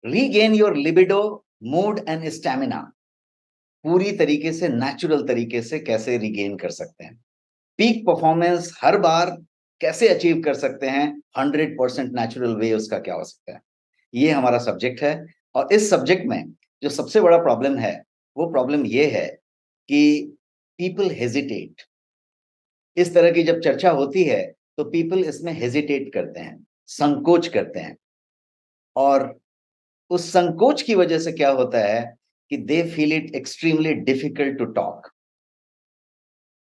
Regain your libido, mood and stamina. पूरी तरीके से नेचुरल तरीके से कैसे रिगेन कर सकते हैं, पीक परफॉर्मेंस हर बार कैसे अचीव कर सकते हैं, 100% नेचुरल वे उसका क्या हो सकता है, ये हमारा सब्जेक्ट है। और इस सब्जेक्ट में जो सबसे बड़ा प्रॉब्लम है वो प्रॉब्लम ये है कि पीपल हेजिटेट। इस तरह की जब चर्चा होती है तो पीपल इसमें हेजिटेट करते हैं, संकोच करते हैं। और उस संकोच की वजह से क्या होता है कि they feel it extremely difficult to talk.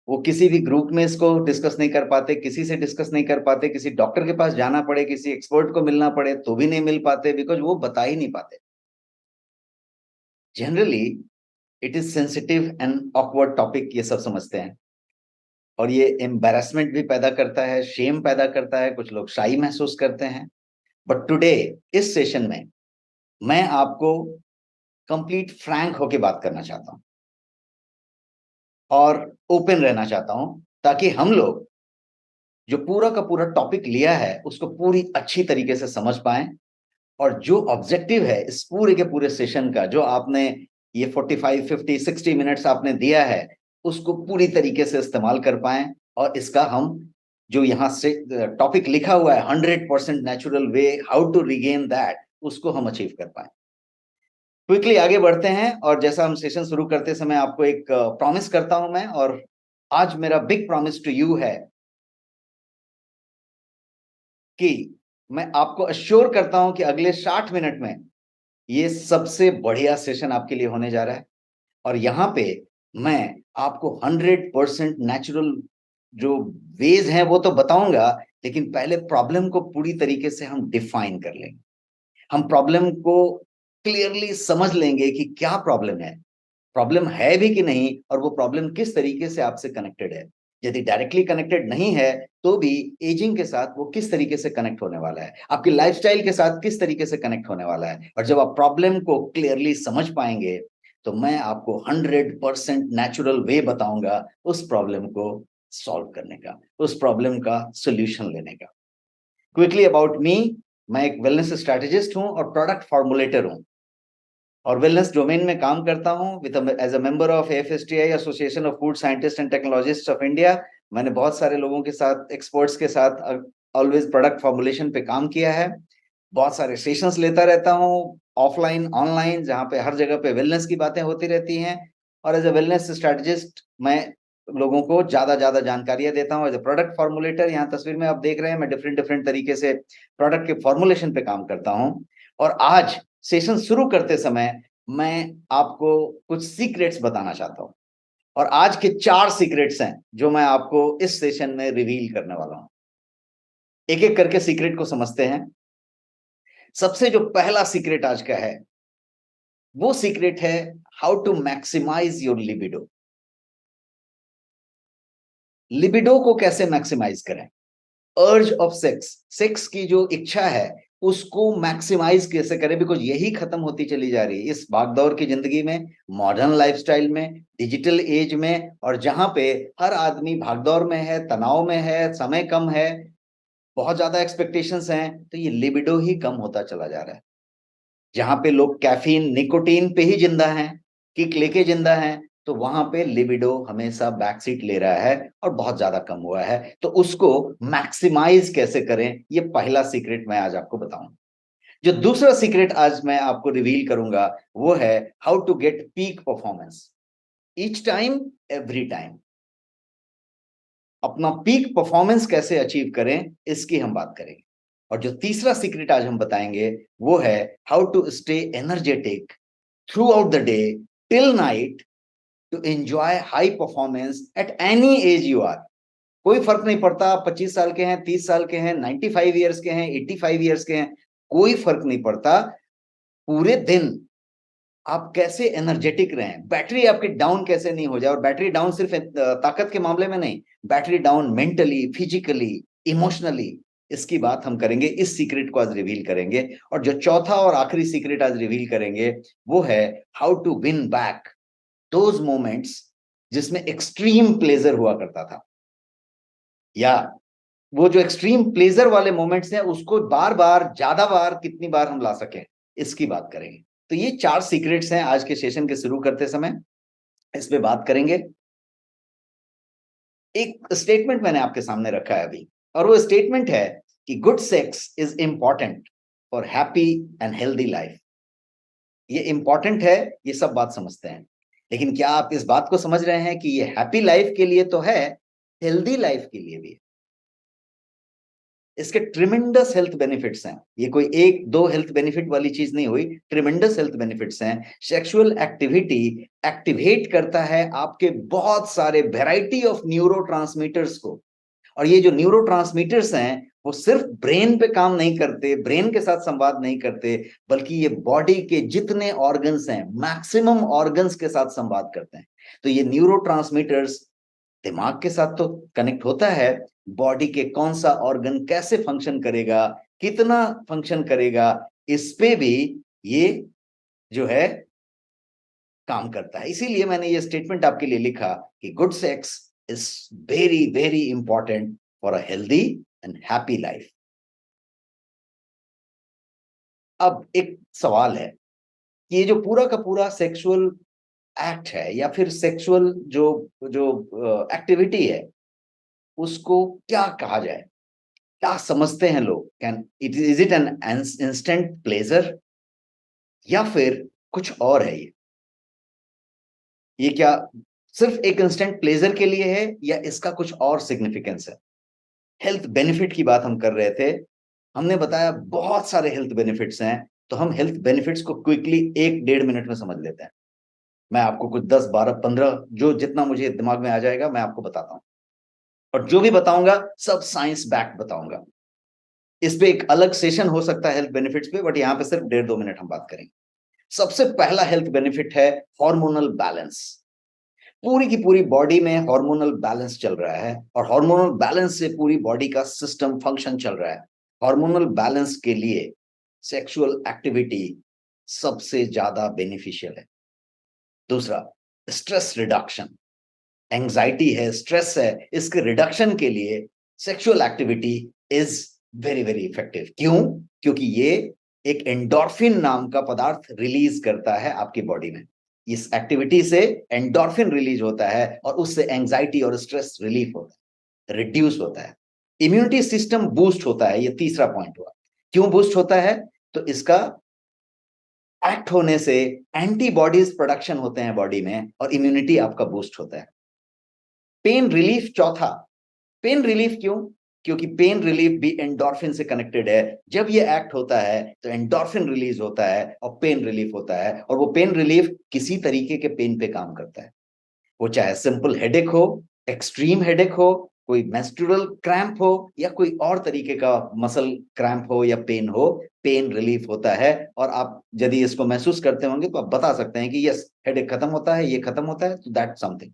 वो किसी भी ग्रुप में इसको डिस्कस नहीं कर पाते, किसी से डिस्कस नहीं कर पाते, किसी डॉक्टर के पास जाना पड़े, किसी एक्सपर्ट को मिलना पड़े तो भी नहीं मिल पाते, बिकॉज वो बता ही नहीं पाते। Generally it is sensitive and awkward topic, ये सब समझते हैं। और ये एम्बैरेसमेंट भी पैदा करता है, शेम पैदा करता है, कुछ लोग शाई महसूस करते हैं। बट टुडे इस सेशन में मैं आपको कंप्लीट फ्रैंक होके बात करना चाहता हूं और ओपन रहना चाहता हूं, ताकि हम लोग जो पूरा का पूरा टॉपिक लिया है उसको पूरी अच्छी तरीके से समझ पाएं। और जो ऑब्जेक्टिव है इस पूरे के पूरे सेशन का, जो आपने ये 45 50 60 मिनट्स आपने दिया है, उसको पूरी तरीके से इस्तेमाल कर पाएं। और इसका हम जो यहाँ से टॉपिक लिखा हुआ है 100% natural way how to regain that, उसको हम अचीव कर पाए। क्विकली आगे बढ़ते हैं। और जैसा हम सेशन शुरू करते समय आपको एक प्रॉमिस करता हूं मैं, और आज मेरा बिग प्रॉमिस टू यू है कि मैं आपको अश्योर करता हूं कि अगले 60 मिनट में ये सबसे बढ़िया सेशन आपके लिए होने जा रहा है। और यहां पे मैं आपको 100% नेचुरल जो वेज हैं वो तो बताऊंगा, लेकिन पहले प्रॉब्लम को पूरी तरीके से हम डिफाइन कर लेंगे। हम प्रॉब्लम को क्लियरली समझ लेंगे कि क्या प्रॉब्लम है, प्रॉब्लम है भी कि नहीं, और वो प्रॉब्लम किस तरीके से आपसे कनेक्टेड है। यदि डायरेक्टली कनेक्टेड नहीं है तो भी एजिंग के साथ वो किस तरीके से कनेक्ट होने वाला है, आपकी लाइफस्टाइल के साथ किस तरीके से कनेक्ट होने वाला है। और जब आप प्रॉब्लम को क्लियरली समझ पाएंगे तो मैं आपको 100% नेचुरल वे बताऊंगा उस प्रॉब्लम को सॉल्व करने का, उस प्रॉब्लम का सोल्यूशन लेने का। क्विकली अबाउट मी, मैं एक वेलनेस स्ट्रेटेजिस्ट हूं और प्रोडक्ट फॉर्मुलेटर हूं, और वेलनेस डोमेन में काम करता हूं with as a member of FSTI, association of food scientist and technologist of India. मैंने बहुत सारे लोगों के साथ, एक्सपर्ट्स के साथ ऑलवेज प्रोडक्ट फॉर्मुलेशन पे काम किया है। बहुत सारे सेशंस लेता रहता हूं, ऑफलाइन ऑनलाइन, जहां पे हर जगह पे वेलनेस की बातें होती रहती हैं। और एज अ वेलनेस स्ट्रेटेजिस्ट मैं लोगों को ज्यादा ज्यादा जानकारियां देता हूं। एज अ प्रोडक्ट फॉर्मुलेटर, यहाँ तस्वीर में आप देख रहे हैं, मैं डिफरेंट डिफरेंट तरीके से प्रोडक्ट के फॉर्मुलेशन पे काम करता हूं। और आज सेशन शुरू करते समय मैं आपको कुछ सीक्रेट्स बताना चाहता हूं, और आज के 4 सीक्रेट्स हैं जो मैं आपको इस सेशन में रिवील करने वाला हूं। एक एक करके सीक्रेट को समझते हैं। सबसे जो पहला सीक्रेट आज का है वो सीक्रेट है how to maximise your libido. Libido को कैसे मैक्सिमाइज करें, अर्ज ऑफ सेक्स, सेक्स की जो इच्छा है उसको मैक्सिमाइज कैसे करें, बिकॉज यही खत्म होती चली जा रही है इस भागदौड़ की जिंदगी में, मॉडर्न लाइफस्टाइल में, डिजिटल एज में। और जहां पे हर आदमी भागदौड़ में है, तनाव में है, समय कम है, बहुत ज्यादा एक्सपेक्टेशंस हैं, तो ये लिबिडो ही कम होता चला जा रहा है। जहां पे लोग कैफीन निकोटीन पे ही जिंदा हैं, किक लेके जिंदा हैं, तो वहां पे लिबिडो हमेशा बैक सीट ले रहा है और बहुत ज्यादा कम हुआ है। तो उसको मैक्सिमाइज कैसे करें, ये पहला सीक्रेट मैं आज आपको बताऊंगा। जो दूसरा सीक्रेट आज मैं आपको रिवील करूंगा वो है how to get peak performance each time, every time. अपना पीक परफॉर्मेंस कैसे अचीव करें, इसकी हम बात करेंगे। और जो तीसरा सीक्रेट आज हम बताएंगे वो है how to stay energetic throughout the day till night to enjoy high performance at any age you are. कोई फर्क नहीं पड़ता आप 25 साल के हैं, 30 साल के हैं, 95 ईयर्स के हैं, 85 ईयर्स के हैं, कोई फर्क नहीं पड़ता। पूरे दिन आप कैसे एनर्जेटिक रहें, बैटरी आपकी डाउन कैसे नहीं हो जाए। और बैटरी डाउन सिर्फ ताकत के मामले में नहीं, battery down mentally, physically, emotionally, इसकी बात हम करेंगे। इस सीक्रेट को आज रिवील करेंगे। और जो चौथा और आखिरी सीक्रेट आज रिवील करेंगे वो है how to win back those moments जिसमें एक्सट्रीम प्लेजर हुआ करता था, या वो जो एक्सट्रीम प्लेजर वाले मोमेंट्स हैं उसको बार बार, ज्यादा बार, कितनी बार हम ला सकें। इसकी बात करेंगे। तो ये 4 सीक्रेट्स हैं आज के सेशन के शुरू करते समय, इस पे बात करेंगे। एक स्टेटमेंट मैंने आपके सामने रखा है अभी, और वो स्टेटमेंट है कि good sex is important for happy and healthy life. ये इंपॉर्टेंट है, ये सब बात समझते हैं, लेकिन क्या आप इस बात को समझ रहे हैं कि ये हैप्पी लाइफ के लिए तो है, हेल्दी लाइफ के लिए भी है। इसके ट्रिमेंडस हेल्थ बेनिफिट्स हैं। ये कोई एक दो हेल्थ बेनिफिट वाली चीज नहीं हुई, ट्रिमेंडस हेल्थ बेनिफिट्स हैं। सेक्सुअल एक्टिविटी एक्टिवेट करता है आपके बहुत सारे वैरायटी ऑफ न्यूरोट्रांसमीटर्स को, और ये जो न्यूरोट्रांसमीटर्स हैं वो सिर्फ ब्रेन पे काम नहीं करते, ब्रेन के साथ संवाद नहीं करते, बल्कि ये बॉडी के जितने ऑर्गन्स हैं, मैक्सिमम ऑर्गन्स के साथ संवाद करते हैं। तो ये न्यूरोट्रांसमीटर्स दिमाग के साथ तो कनेक्ट होता है, बॉडी के कौन सा ऑर्गन कैसे फंक्शन करेगा, कितना फंक्शन करेगा, इस पे भी ये जो है काम करता है। इसीलिए मैंने ये स्टेटमेंट आपके लिए लिखा कि good sex is very very important for a healthy and happy life. अब एक सवाल है कि ये जो पूरा का पूरा सेक्सुअल एक्ट है या फिर सेक्सुअल जो जो एक्टिविटी है, उसको क्या कहा जाए, क्या समझते हैं लोग? Can it is it an instant pleasure, या फिर कुछ और है? ये क्या सिर्फ एक इंस्टेंट प्लेजर के लिए है, या इसका कुछ और सिग्निफिकेंस है? हेल्थ बेनिफिट की बात हम कर रहे थे, हमने बताया बहुत सारे हेल्थ बेनिफिट्स हैं, तो हम हेल्थ बेनिफिट्स को क्विकली 1-1.5 मिनट में समझ लेते हैं। मैं आपको कुछ 10 12 15 जो जितना मुझे दिमाग में आ जाएगा मैं आपको बताता हूं, और जो भी बताऊंगा सब साइंस बैक बताऊंगा। इस पे एक अलग सेशन हो सकता है हेल्थ बेनिफिट्स पे, बट यहां पे सिर्फ 1.5-2 मिनट हम बात करेंगे। सबसे पहला हेल्थ बेनिफिट है हार्मोनल बैलेंस। पूरी की पूरी बॉडी में हार्मोनल बैलेंस चल रहा है, और हार्मोनल बैलेंस से पूरी बॉडी का सिस्टम फंक्शन चल रहा है। हार्मोनल बैलेंस के लिए सेक्सुअल एक्टिविटी सबसे ज्यादा बेनिफिशियल है। दूसरा, स्ट्रेस रिडक्शन। एंजाइटी है, स्ट्रेस है, इसके रिडक्शन के लिए sexual activity is very very effective. क्यों? क्योंकि ये एक एंडोर्फिन नाम का पदार्थ रिलीज करता है आपकी बॉडी में। इस एक्टिविटी से एंडोर्फिन रिलीज होता है, और उससे एंजाइटी और स्ट्रेस रिलीफ होता है, रिड्यूस होता है। इम्यूनिटी सिस्टम बूस्ट होता है, ये तीसरा पॉइंट हुआ। क्यों बूस्ट होता है? तो इसका एक्ट होने से एंटीबॉडीज प्रोडक्शन होते हैं बॉडी में, और इम्यूनिटी आपका बूस्ट होता है। पेन रिलीफ चौथा। पेन रिलीफ क्यों? क्योंकि पेन रिलीफ भी एंडोर्फिन से कनेक्टेड है। जब ये एक्ट होता है तो एंडोर्फिन रिलीज होता है और पेन रिलीफ होता है, और वो पेन रिलीफ किसी तरीके के पेन पे काम करता है। वो चाहे सिंपल हेडेक हो, एक्सट्रीम हेडेक हो, कोई मेंस्ट्रुअल क्रैम्प हो, या कोई और तरीके का मसल क्रैम्प हो या पेन हो, पेन रिलीफ होता है। और आप यदि इसको महसूस करते होंगे तो आप बता सकते हैं कि यस, हेडेक खत्म होता है, ये खत्म होता है, तो दैट समथिंग।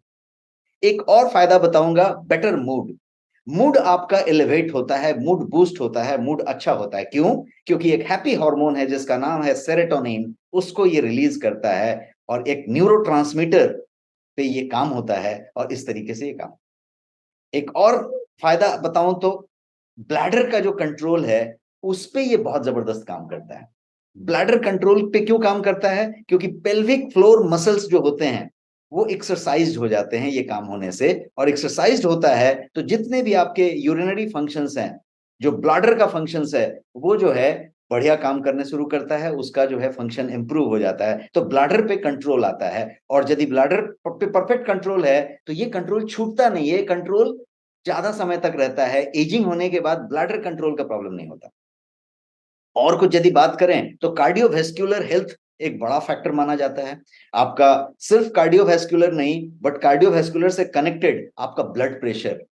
एक और फायदा बताऊंगा, बेटर मूड। मूड आपका एलिवेट होता है, मूड बूस्ट होता है, मूड अच्छा होता है। क्यों? क्योंकि एक हैप्पी हार्मोन है जिसका नाम है सेरोटोनिन, उसको ये रिलीज करता है, और एक न्यूरोट्रांसमीटर पे ये काम होता है, और इस तरीके से ये काम। एक और फायदा बताऊं तो, ब्लैडर का जो कंट्रोल है उस पे ये बहुत जबरदस्त काम करता है। ब्लैडर कंट्रोल पे क्यों काम करता है? क्योंकि पेल्विक फ्लोर मसल्स जो होते हैं वो एक्सरसाइज्ड हो जाते हैं ये काम होने से, और एक्सरसाइज्ड होता है तो जितने भी आपके यूरिनरी फंक्शंस हैं, जो ब्लैडर का फंक्शंस है, वो जो है बढ़िया काम करने शुरू करता है, उसका जो है फंक्शन इंप्रूव हो जाता है, तो ब्लैडर पे कंट्रोल आता है। और यदि ब्लैडर पे परफेक्ट कंट्रोल है तो ये कंट्रोल छूटता नहीं है, कंट्रोल ज्यादा समय तक रहता है। एजिंग होने के बाद ब्लैडर कंट्रोल का प्रॉब्लम नहीं होता। और कुछ यदि बात करें तो कार्डियोवैस्कुलर हेल्थ एक बड़ा फैक्टर माना जाता है आपका। सिर्फ कार्डियोवैस्कुलर नहीं, बट कार्डियोवैस्कुलर से कनेक्टेड आपका blood pressure.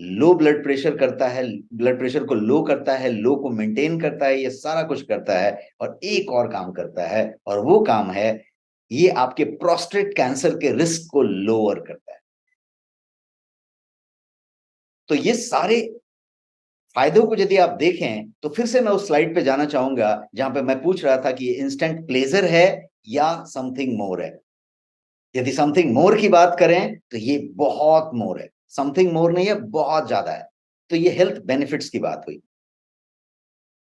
Low blood pressure करता है, ब्लड प्रेशर को लो करता है, लो को मेंटेन करता है, ये सारा कुछ करता है। और एक और काम करता है, और वो काम है, ये आपके प्रोस्टेट कैंसर के रिस्क को लोअर करता है। तो ये सारे फायदों को यदि आप देखें तो फिर से मैं उस स्लाइड पे जाना चाहूंगा जहां पे मैं पूछ रहा था कि ये इंस्टेंट प्लेजर है या समथिंग मोर है। यदि समथिंग मोर की बात करें तो ये बहुत मोर है, समथिंग मोर नहीं है, बहुत ज्यादा है। तो ये हेल्थ बेनिफिट्स की बात हुई।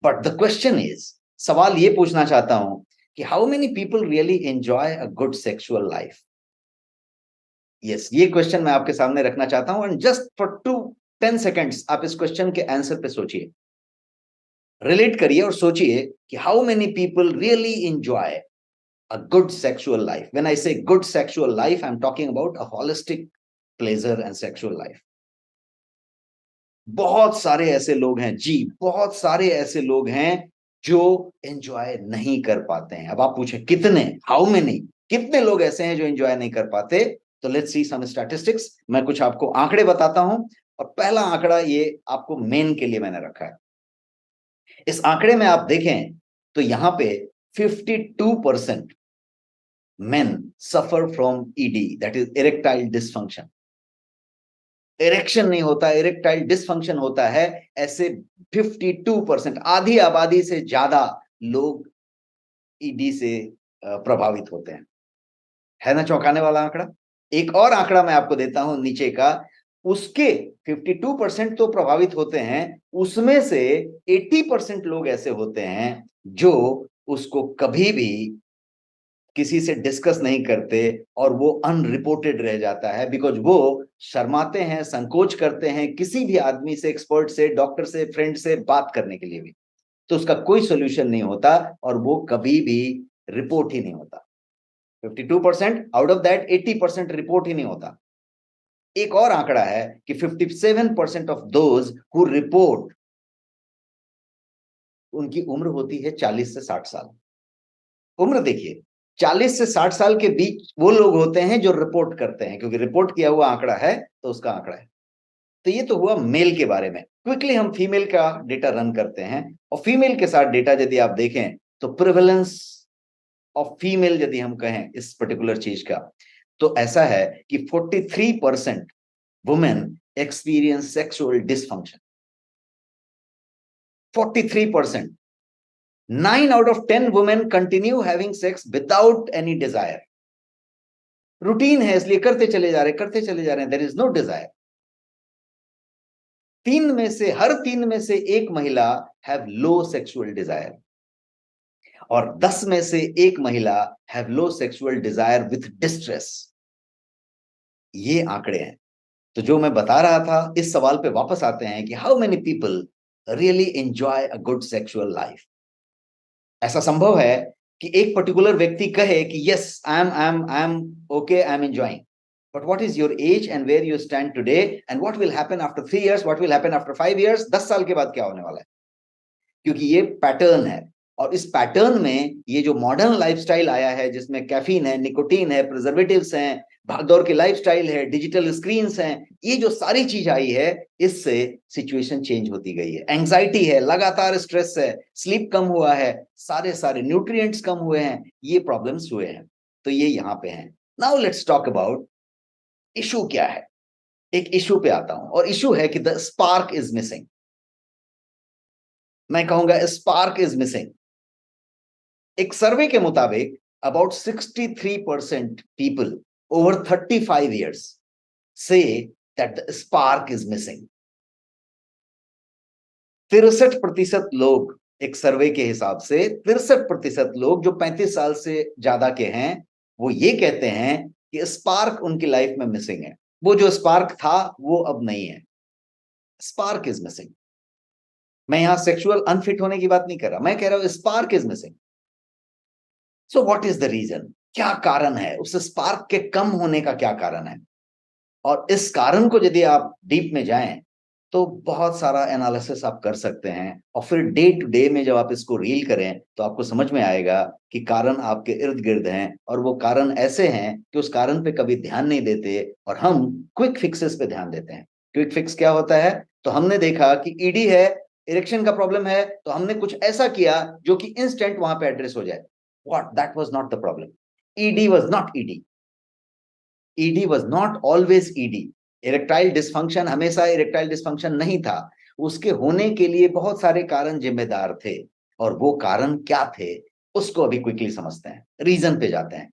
बट द क्वेश्चन इज सवाल ये पूछना चाहता हूं कि how many people really enjoy a good sexual life? Yes, ये क्वेश्चन मैं आपके सामने रखना चाहता हूं एंड जस्ट फॉर 10 सेकेंड्स आप इस क्वेश्चन के आंसर पे सोचिए, रिलेट करिए और सोचिए कि how many people really enjoy a good sexual life. When I say good sexual life, I'm talking about a holistic pleasure and sexual life. बहुत सारे ऐसे लोग हैं जी, बहुत सारे ऐसे लोग हैं जो एंजॉय नहीं कर पाते हैं। अब आप पूछे कितने, हाउ मेनी, कितने लोग ऐसे हैं जो एंजॉय नहीं कर पाते? तो लेट्स सी सम स्टैटिस्टिक्स। मैं कुछ आपको आंकड़े बताता हूं और पहला आंकड़ा ये आपको मेन के लिए मैंने रखा है। इस आंकड़े में आप देखें तो यहां पे 52% men suffer from ED, that is erectile dysfunction. Erection नहीं होता, इरेक्टाइल डिसफंक्शन होता है, ऐसे 52%, आधी आबादी से ज्यादा लोग ईडी से प्रभावित होते हैं। है ना चौंकाने वाला आंकड़ा? एक और आंकड़ा मैं आपको देता हूं नीचे का, उसके 52% तो प्रभावित होते हैं, उसमें से 80% लोग ऐसे होते हैं जो उसको कभी भी किसी से डिस्कस नहीं करते और वो अनरिपोर्टेड रह जाता है, बिकॉज वो शर्माते हैं, संकोच करते हैं किसी भी आदमी से, एक्सपर्ट से, डॉक्टर से, फ्रेंड से बात करने के लिए भी। तो उसका कोई सोल्यूशन नहीं होता और वो कभी भी रिपोर्ट ही नहीं होता। 52% आउट ऑफ दैट 80% रिपोर्ट ही नहीं होता। एक और आंकड़ा है कि 57% ऑफ दोज हु रिपोर्ट, उनकी उम्र होती है 40 से 60 साल। उम्र देखिए, 40 से 60 साल के बीच वो लोग होते हैं जो रिपोर्ट करते हैं, क्योंकि रिपोर्ट किया हुआ आंकड़ा है तो उसका आंकड़ा है। तो ये तो हुआ मेल के बारे में। क्विकली हम फीमेल का डेटा रन करते हैं और फीमेल के साथ डेटा यदि आप देखें तो प्रिवेलेंस ऑफ फीमेल यदि हम कहें इस पर्टिकुलर चीज का, तो ऐसा है कि 43% women experience sexual dysfunction. 43%। 9 out of 10 women continue having sex without any desire. Routine है इसलिए करते चले जा रहे हैं, देयर इज नो डिजायर। हर तीन में से एक महिला हैव लो सेक्सुअल डिजायर और 10 में से एक महिला have low sexual desire with distress. ये आंकड़े हैं। तो जो मैं बता रहा था, इस सवाल पे वापस आते हैं कि how many people really enjoy a good sexual life? ऐसा संभव है कि एक पर्टिकुलर व्यक्ति कहे कि yes I am okay, I am enjoying, but what is your age and where you stand today and what will happen after 3 years, what will happen after 5 years, 10 साल के बाद क्या होने वाला है? क्योंकि ये पैटर्न है और इस पैटर्न में ये जो मॉडर्न लाइफस्टाइल आया है जिसमें कैफीन है, निकोटीन है, प्रिजर्वेटिव्स हैं, भागदौड़ की लाइफस्टाइल है, डिजिटल स्क्रीन्स हैं, ये जो सारी चीज आई है इससे सिचुएशन चेंज होती गई है। एंजाइटी है, लगातार स्ट्रेस है, स्लीप कम हुआ है, सारे न्यूट्रिएंट्स कम हुए हैं, ये प्रॉब्लम्स हुए हैं। तो ये यहाँ पे हैं। Now let's talk about issue क्या है। एक इशू पे आता हूं और इशू है कि द स्पार्क इज मिसिंग। मैं कहूंगा स्पार्क इज मिसिंग। एक सर्वे के मुताबिक about 63% people over 35 years say that the spark is missing. 63% लोग, एक सर्वे के हिसाब से 63% लोग जो 35 साल से ज्यादा के हैं, वो ये कहते हैं कि स्पार्क उनकी लाइफ में मिसिंग है। वो जो स्पार्क था वो अब नहीं है। Spark is missing. मैं यहां सेक्सुअल अनफिट होने की बात नहीं कर रहा, मैं कह रहा हूं spark is missing. So what is the reason? क्या कारण है? उस स्पार्क के कम होने का क्या कारण है? और इस कारण को यदि आप डीप में जाएं तो बहुत सारा एनालिसिस आप कर सकते हैं और फिर डे टू डे में जब आप इसको रील करें तो आपको समझ में आएगा कि कारण आपके इर्द गिर्द हैं और वो कारण ऐसे हैं कि उस कारण पे कभी ध्यान नहीं देते और हम क्विक फिक्सेस पे ध्यान देते हैं। क्विक फिक्स क्या होता है? तो हमने देखा कि ईडी है, इरेक्शन का प्रॉब्लम है, तो हमने कुछ ऐसा किया जो कि इंस्टेंट वहां पे एड्रेस हो जाए। What? That was not the problem. ED was not ED. ED was not always ED. Erectile dysfunction हमेशा इरेक्टाइल डिस्फंक्शन नहीं था। उसके होने के लिए बहुत सारे कारण जिम्मेदार थे और वो कारण क्या थे उसको अभी क्विकली समझते हैं, रीजन पे जाते हैं।